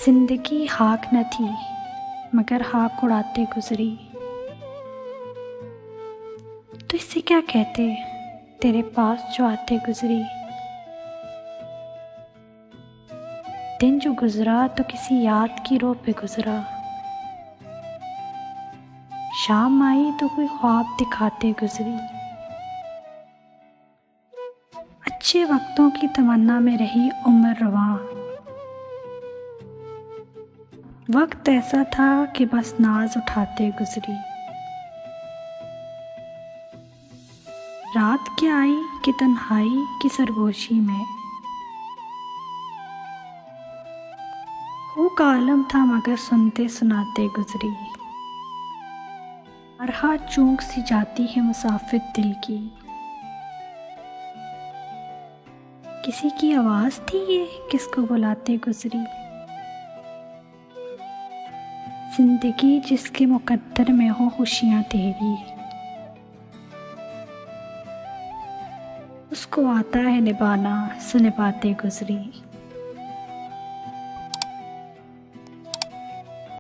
जिंदगी हाक न थी मगर हाक उड़ाते गुजरी। तो इससे क्या कहते तेरे पास जो आते गुजरी। दिन जो गुजरा तो किसी याद की रो पे गुजरा। शाम आई तो कोई ख्वाब दिखाते गुजरी। अच्छे वक्तों की तमन्ना में रही उम्र रवां। वक्त ऐसा था कि बस नाज उठाते गुजरी। रात क्या आई कि तन्हाई की सरगोशी में वो कालम था मगर सुनते सुनाते गुजरी। हर हाथ चूक सी जाती है मुसाफिर दिल की। किसी की आवाज थी ये किसको बुलाते गुजरी। जिंदगी जिसके मुकद्दर में हो खुशियां तेरी, उसको आता है निभाना सो निभाते गुजरी।